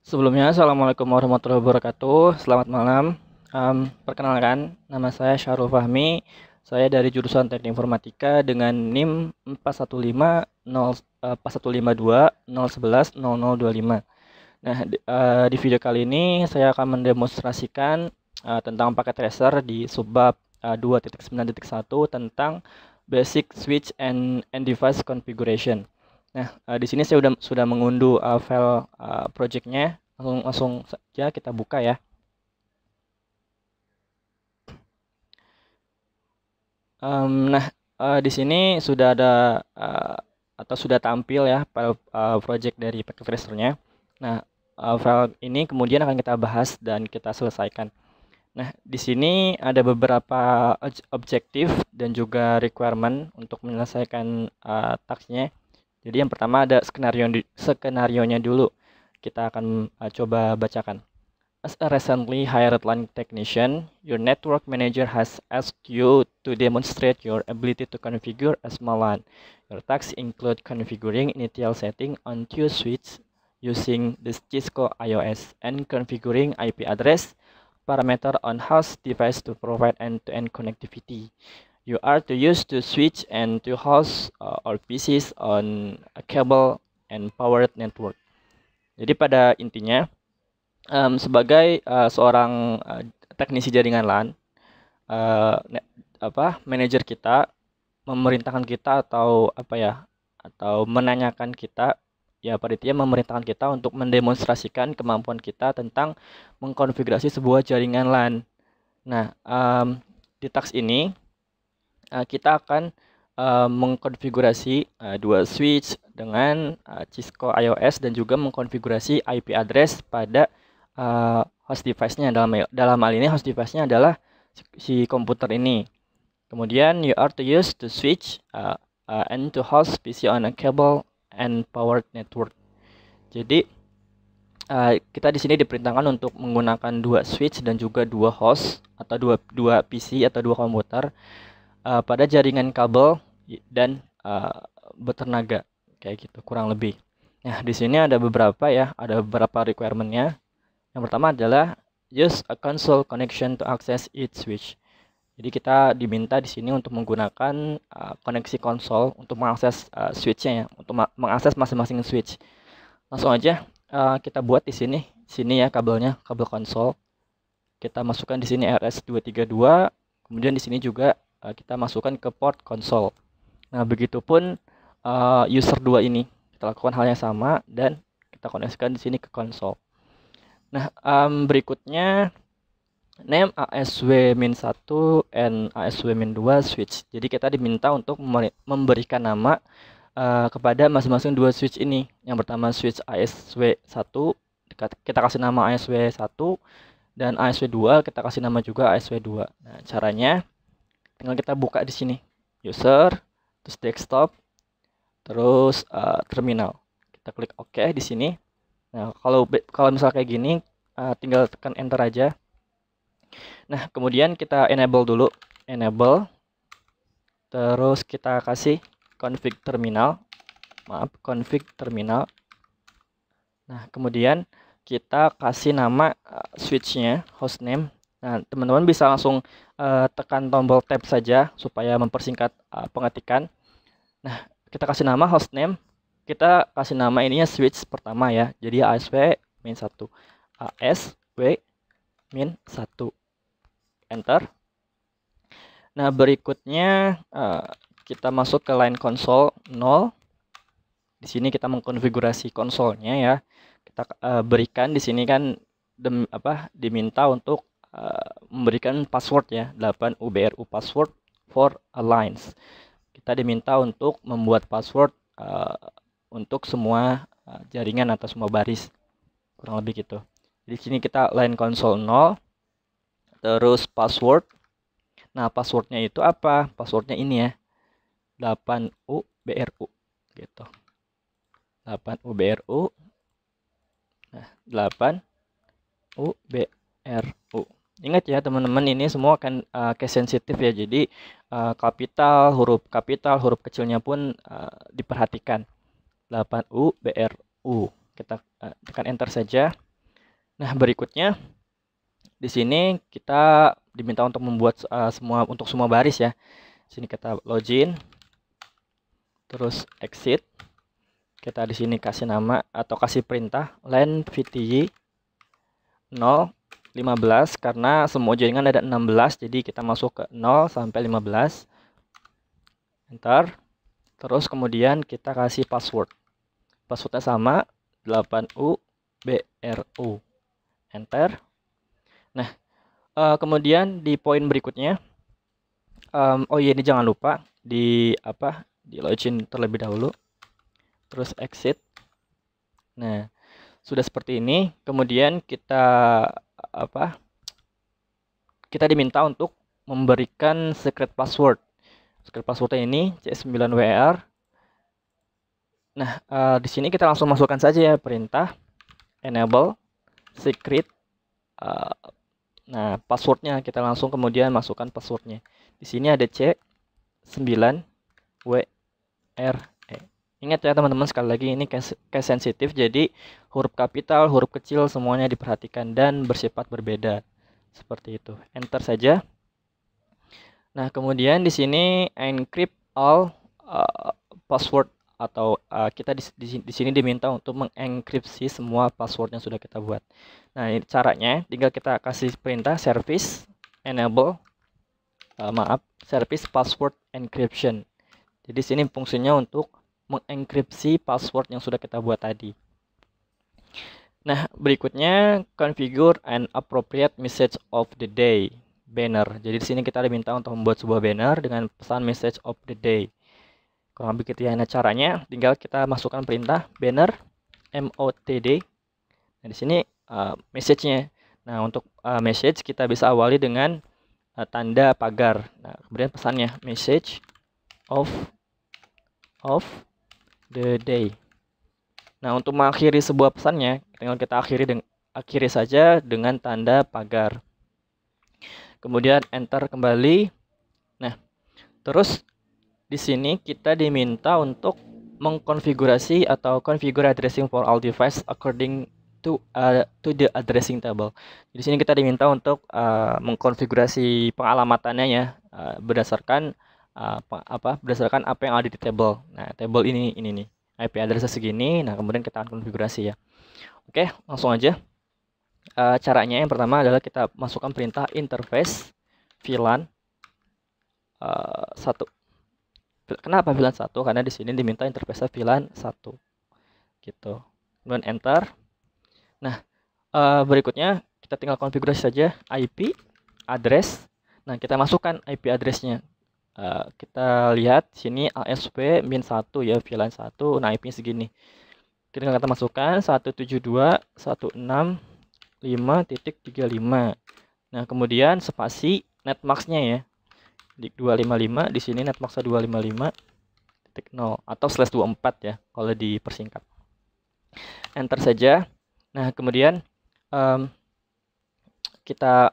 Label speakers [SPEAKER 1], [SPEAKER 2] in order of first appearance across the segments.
[SPEAKER 1] Sebelumnya, Assalamualaikum warahmatullahi wabarakatuh. Selamat malam. Perkenalkan, nama saya Syahrul Fahmi. Saya dari jurusan Teknik Informatika dengan NIM 415-41520110025. Nah, di video kali ini saya akan mendemonstrasikan tentang paket tracer di subbab 2.9.1 tentang basic switch and device configuration. Nah, di sini saya sudah mengunduh file projectnya. Langsung saja kita buka ya. Nah, di sini sudah ada atau sudah tampil ya file project dari packet tracernya. Nah, file ini kemudian akan kita bahas dan kita selesaikan. Nah, di sini ada beberapa objektif dan juga requirement untuk menyelesaikan tasknya. Jadi yang pertama ada skenarionya dulu. Kita akan coba bacakan. As a recently hired line technician, your network manager has asked you to demonstrate your ability to configure a small LAN. Your tasks include configuring initial setting on two switches using the Cisco iOS and configuring IP address parameter on host device to provide end-to-end connectivity. You are to use the switch and to host or PCs on a cable and powered network. Jadi pada intinya sebagai seorang teknisi jaringan LAN, manajer kita memerintahkan kita atau menanyakan kita, ya pada intinya memerintahkan kita untuk mendemonstrasikan kemampuan kita tentang mengkonfigurasi sebuah jaringan LAN. Nah, di task ini kita akan mengkonfigurasi dua switch dengan Cisco iOS dan juga mengkonfigurasi IP address pada host device-nya. Dalam hal ini host device-nya adalah si komputer ini. Kemudian you are to use the switch and to host PC on a cable and powered network. Jadi kita di sini diperintahkan untuk menggunakan dua switch dan juga dua host atau dua PC atau dua komputer pada jaringan kabel dan bertenaga kayak gitu kurang lebih. Nah, di sini ada beberapa requirement-nya. Yang pertama adalah use a console connection to access each switch. Jadi kita diminta di sini untuk menggunakan koneksi konsol untuk mengakses switch-nya ya, untuk mengakses masing-masing switch. Langsung aja kita buat di sini ya kabelnya, kabel konsol. Kita masukkan di sini RS232, kemudian di sini juga kita masukkan ke port konsol. Nah, begitupun user 2 ini kita lakukan hal yang sama dan kita koneksikan di sini ke konsol. Nah, berikutnya name ASW-1 and ASW-2 switch. Jadi kita diminta untuk memberikan nama kepada masing-masing dua switch ini. Yang pertama switch ASW1, kita kasih nama ASW1, dan ASW2 kita kasih nama juga ASW2. Nah, caranya tinggal kita buka di sini. User, terus desktop, terus terminal. Kita klik OK di sini. Nah, kalau misalnya kayak gini, tinggal tekan enter aja. Nah, kemudian kita enable dulu, terus kita kasih config terminal. Nah, kemudian kita kasih nama switch-nya, hostname. Nah, teman-teman bisa langsung tekan tombol tab saja supaya mempersingkat pengetikan. Nah, kita kasih nama hostname. Kita kasih nama ininya switch pertama ya. Jadi ASW-1. ASW-1. Enter. Nah, berikutnya kita masuk ke line console 0. Di sini kita mengkonfigurasi konsolnya ya. Kita berikan di sini kan diminta untuk memberikan password ya, 8 UBRU password for a lines. Kita diminta untuk membuat password untuk semua jaringan atau semua baris. Kurang lebih gitu. Di sini kita line console 0, terus password. Nah, passwordnya itu apa? Passwordnya ini ya, 8UBRU gitu. 8UBRU. Nah, 8UBRU. Ingat ya teman-teman, ini semua kan case sensitif ya. Jadi huruf kapital, huruf kecilnya pun diperhatikan. 8UBRU. Kita tekan enter saja. Nah, berikutnya di sini kita diminta untuk membuat semua baris ya. Sini kita login, terus exit. Kita di sini kasih nama atau kasih perintah len vty 0 15 karena semua jaringan ada 16, jadi kita masuk ke 0 sampai 15. Enter. Terus kemudian kita kasih password. Passwordnya sama 8UBRU. Enter. Nah, kemudian di poin berikutnya, oh iya ini jangan lupa di login terlebih dahulu. Terus exit. Nah, sudah seperti ini. Kemudian kita diminta untuk memberikan secret password. Secret passwordnya ini C9WR. Nah, di sini kita langsung masukkan saja ya perintah enable secret. Nah, passwordnya kita langsung kemudian masukkan passwordnya. Di sini ada C9WRE. Ingat ya teman-teman, sekali lagi ini case sensitif, jadi huruf kapital, huruf kecil semuanya diperhatikan dan bersifat berbeda. Seperti itu. Enter saja. Nah, kemudian di sini encrypt all password atau kita di sini diminta untuk mengenkripsi semua password yang sudah kita buat. Nah, ini caranya tinggal kita kasih perintah service enable service password encryption. Jadi sini fungsinya untuk mengenkripsi password yang sudah kita buat tadi. Nah, berikutnya configure an appropriate message of the day banner. Jadi di sini kita diminta untuk membuat sebuah banner dengan pesan message of the day. Kurang lebih gitu ya. Nah, caranya tinggal kita masukkan perintah banner motd. Nah, di sini message-nya. Nah, untuk message kita bisa awali dengan tanda pagar. Nah, kemudian pesannya message of the day. Nah, untuk mengakhiri sebuah pesannya, tinggal kita akhiri saja dengan tanda pagar. Kemudian enter kembali. Nah, terus di sini kita diminta untuk mengkonfigurasi atau configure addressing for all device according to the addressing table. Di sini kita diminta untuk mengkonfigurasi pengalamatannya ya berdasarkan berdasarkan apa yang ada di table. Nah, table ini nih. IP address segini. Nah, kemudian kita akan konfigurasi ya. Oke, langsung aja. Caranya yang pertama adalah kita masukkan perintah interface VLAN 1. Kenapa VLAN 1? Karena di sini diminta interface VLAN 1. Gitu. Kemudian enter. Nah, berikutnya kita tinggal konfigurasi saja IP address. Nah, kita masukkan IP address-nya. Kita lihat sini ASP min 1 ya, VLAN 1. Nah, IP-nya segini. Kita masukkan 172.168.5.35. Nah, kemudian spasi netmax-nya ya. Di 255, di sini netmax-nya 255.0 atau /24 ya kalau dipersingkat. Enter saja. Nah, kemudian kita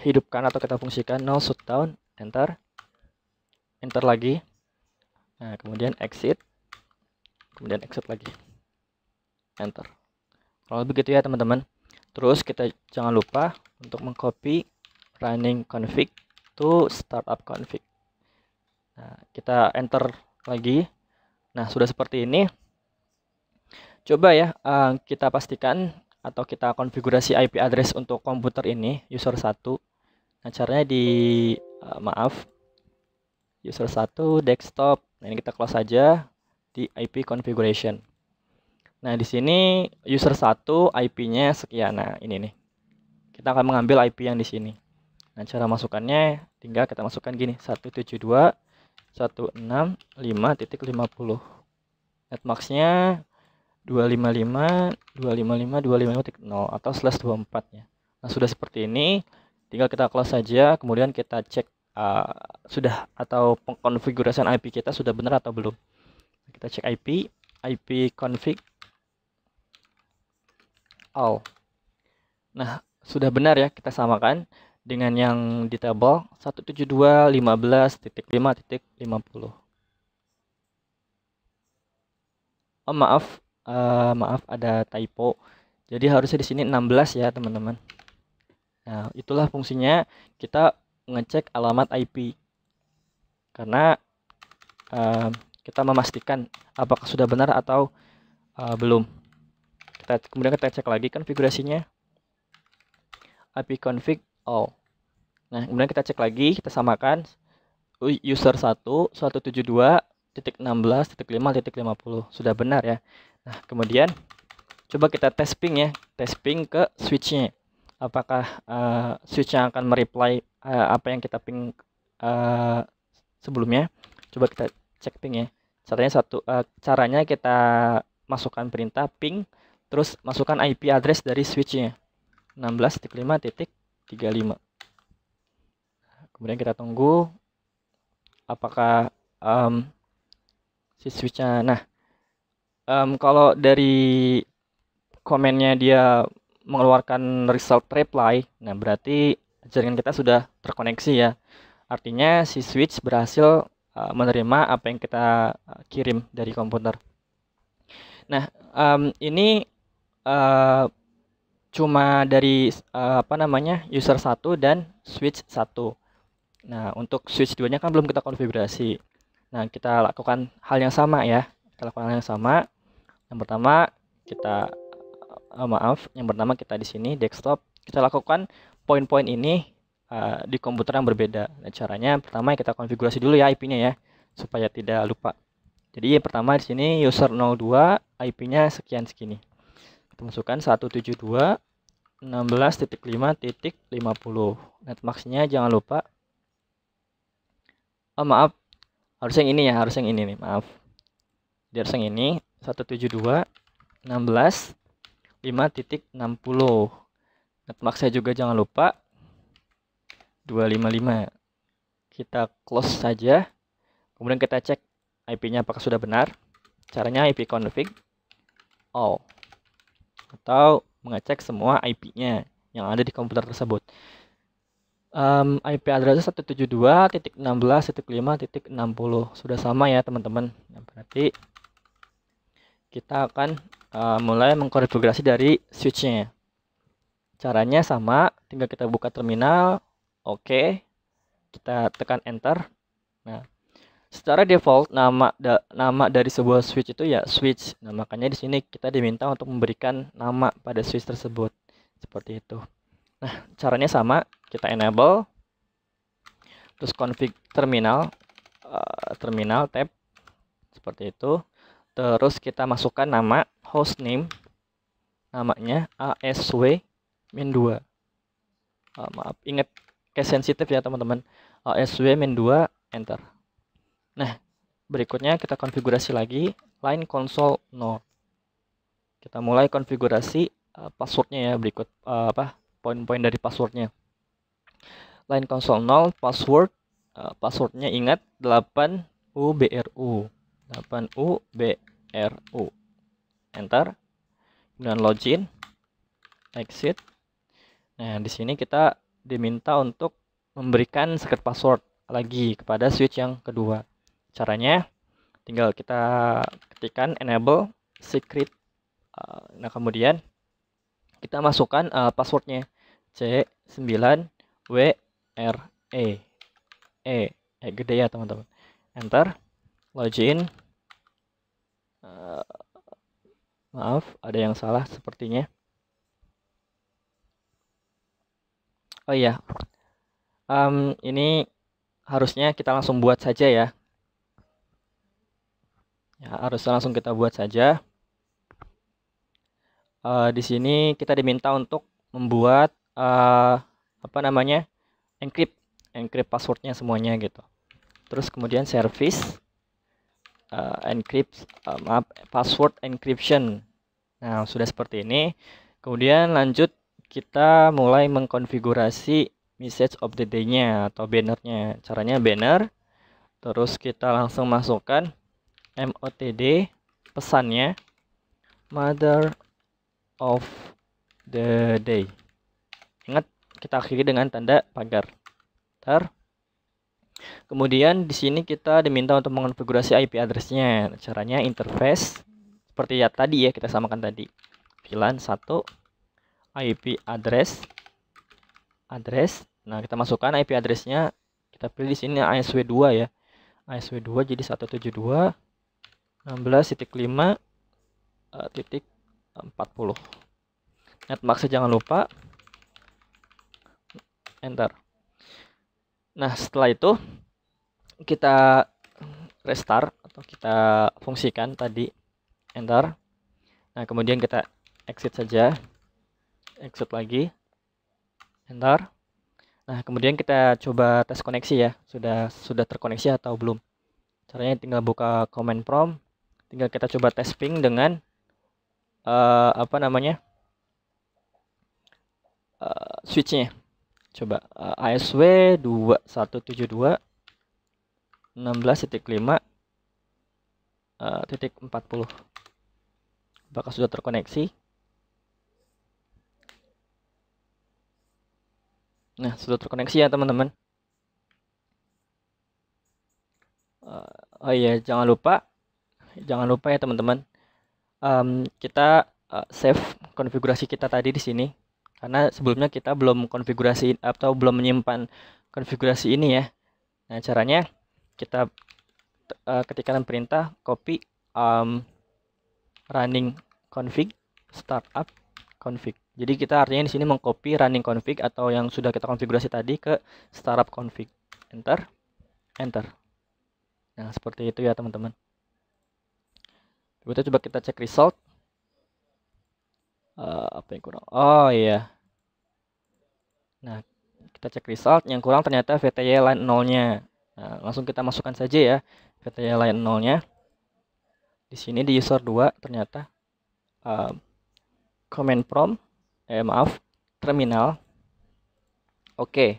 [SPEAKER 1] hidupkan atau kita fungsikan no shutdown. Enter. Enter lagi. Nah, kemudian exit. Kemudian exit lagi. Enter. Kalau begitu ya teman-teman. Terus kita jangan lupa untuk mengcopy running config to startup config. Nah, kita enter lagi. Nah, sudah seperti ini. Coba ya kita pastikan atau kita konfigurasi IP address untuk komputer ini user 1. Nah, caranya di user 1 desktop. Nah, ini kita close saja di IP configuration. Nah, di sini user 1 IP-nya sekian. Nah, ini nih. Kita akan mengambil IP yang di sini. Nah, cara masukkannya tinggal kita masukkan gini, 172.165.50. Netmax-nya 255.255.255.0 atau /24 ya. Nah, sudah seperti ini, tinggal kita close saja, kemudian kita cek sudah atau pengkonfigurasian IP kita sudah benar atau belum. Kita cek IP config all. Nah, sudah benar ya, kita samakan dengan yang di table 172.15.5.50. Oh, maaf ada typo. Jadi harusnya di sini 16 ya, teman-teman. Nah, itulah fungsinya kita ngecek alamat IP. Karena kita memastikan apakah sudah benar atau belum. Kemudian kita cek lagi konfigurasinya, ipconfig all. Nah, kemudian kita cek lagi, kita samakan user 1 172.16.5.50 sudah benar ya. Nah, kemudian coba kita tes ping ya, tes ping ke switchnya. Apakah switch yang akan mereply apa yang kita ping sebelumnya. Coba kita cek ping ya. Caranya kita masukkan perintah ping, terus masukkan IP address dari switchnya 16.5.35. Kemudian kita tunggu apakah si switchnya. Nah, kalau dari komennya dia mengeluarkan result reply, nah berarti jaringan kita sudah terkoneksi ya. Artinya si switch berhasil menerima apa yang kita kirim dari komputer. Nah, ini cuma dari user 1 dan switch 1. Nah, untuk switch 2-nya kan belum kita konfigurasi. Nah, kita lakukan hal yang sama ya. Yang pertama kita di sini desktop, kita lakukan poin-poin ini di komputer yang berbeda. Nah, caranya pertama kita konfigurasi dulu ya IP-nya ya, supaya tidak lupa. Jadi yang pertama di sini user 02, IP-nya sekian segini. Kita masukkan 172.16.5.50. Netmax-nya jangan lupa. Maaf, harus yang ini ya, harus yang ini nih, maaf. Dia harus yang ini, 172.16.5.60. Netmax saya juga jangan lupa 255. Kita close saja. Kemudian kita cek IP-nya apakah sudah benar. Caranya ipconfig all, atau mengecek semua IP-nya yang ada di komputer tersebut. IP address 172.16.5.60 sudah sama ya teman-teman. Nah, berarti kita akan mulai mengkonfigurasi dari switchnya. Caranya sama, tinggal kita buka terminal, oke, kita tekan enter. Nah, secara default nama dari sebuah switch itu ya switch. Nah, makanya di sini kita diminta untuk memberikan nama pada switch tersebut seperti itu. Nah, caranya sama, kita enable, terus config terminal tab seperti itu. Terus kita masukkan nama hostname, namanya ASW-2. Maaf, ingat case sensitif ya teman-teman. ASW-2, enter. Nah, berikutnya kita konfigurasi lagi line console 0. Kita mulai konfigurasi passwordnya ya, berikut poin-poin dari passwordnya. Line console 0, passwordnya ingat 8UBRU. 8UBRU. Enter. Kemudian login, exit. Nah, di sini kita diminta untuk memberikan secret password lagi kepada switch yang kedua. Caranya tinggal kita ketikkan enable secret. Nah, kemudian kita masukkan passwordnya C9WRE. Gede ya teman-teman. Enter. Login. Maaf, ada yang salah sepertinya. Oh iya, ini harusnya kita langsung buat saja ya. Harusnya langsung kita buat saja. Di sini kita diminta untuk membuat encrypt passwordnya semuanya gitu. Terus kemudian service password encryption. Nah, sudah seperti ini. Kemudian lanjut kita mulai mengkonfigurasi message of the day-nya atau bannernya. Caranya banner. Terus kita langsung masukkan MOTD, pesannya mother of the day. Ingat, kita akhiri dengan tanda pagar. Kemudian di sini kita diminta untuk mengonfigurasi IP address-nya. Caranya interface seperti ya tadi ya, kita samakan tadi. VLAN 1 IP address. Nah, kita masukkan IP addressnya. Kita pilih di sini ASW2 ya. ASW2 jadi 172.16.5.40. Netmasknya jangan lupa. Enter. Nah, setelah itu kita restart atau kita fungsikan tadi. Enter. Nah, kemudian kita exit saja. Exit lagi. Enter. Nah, kemudian kita coba tes koneksi ya. Sudah terkoneksi atau belum. Caranya tinggal buka command prompt. Tinggal kita coba tes ping dengan switchnya. Coba ASW 2172.16.5.40. Apakah sudah terkoneksi? Nah, sudah terkoneksi ya teman-teman. Oh iya, jangan lupa ya teman-teman. Kita save konfigurasi kita tadi di sini. Karena sebelumnya kita belum konfigurasi atau belum menyimpan konfigurasi ini ya. Nah, caranya kita ketikkan perintah copy running config startup config. Jadi kita artinya di sini mengcopy running config atau yang sudah kita konfigurasi tadi ke startup config. Enter. Nah, seperti itu ya teman-teman. Coba kita cek result. Apa yang kurang? Oh iya. Nah, kita cek result. Yang kurang ternyata VTY line 0-nya. Nah, langsung kita masukkan saja ya VTY line 0-nya. Di sini di user 2 ternyata command prompt, terminal. Oke.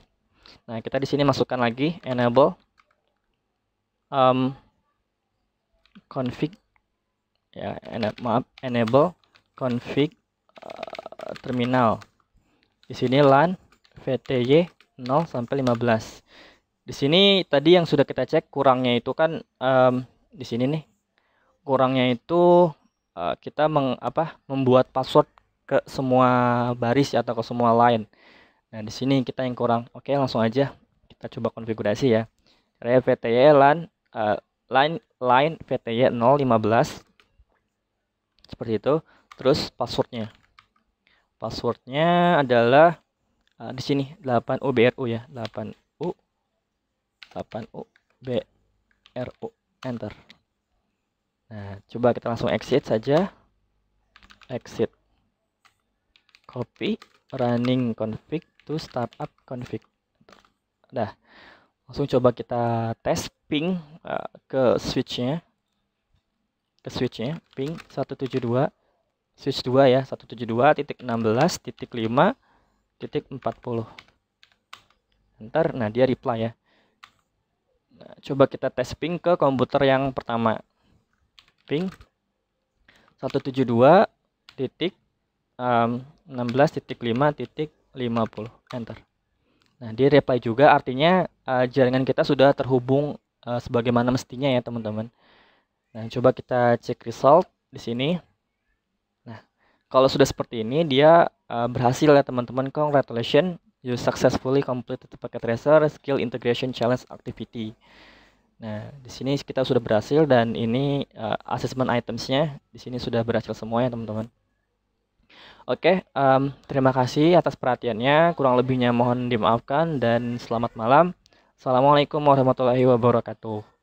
[SPEAKER 1] Nah, kita di sini masukkan lagi enable config ya, enable config terminal. Di sini LAN VTY 0 sampai 15. Di sini tadi yang sudah kita cek kurangnya itu kan di sini nih. Kurangnya itu kita membuat password ke semua baris atau ke semua line. Nah, di sini kita yang kurang. Oke, langsung aja kita coba konfigurasi ya. Caranya VTY line VTY 015 seperti itu. Terus passwordnya adalah di sini 8U BRU ya, 8U BRU. Enter. Nah, coba kita langsung exit saja. Exit. Copy running config to startup config. Nah, langsung coba kita tes ping ke switchnya. Ping 172 switch 2 ya, 172.16.5.40. Ntar, nah dia reply ya. Nah, coba kita tes ping ke komputer yang pertama. Ping 172.16.5.50. Enter. Nah, dia reply juga, artinya jaringan kita sudah terhubung sebagaimana mestinya ya teman-teman. Nah, coba kita cek result di sini. Nah, kalau sudah seperti ini dia berhasil ya teman-teman. Congratulations, you successfully completed the packet tracer skill integration challenge activity. Nah, di sini kita sudah berhasil dan ini assessment itemsnya di sini sudah berhasil semua ya teman-teman. Oke, terima kasih atas perhatiannya. Kurang lebihnya mohon dimaafkan dan selamat malam. Assalamualaikum warahmatullahi wabarakatuh.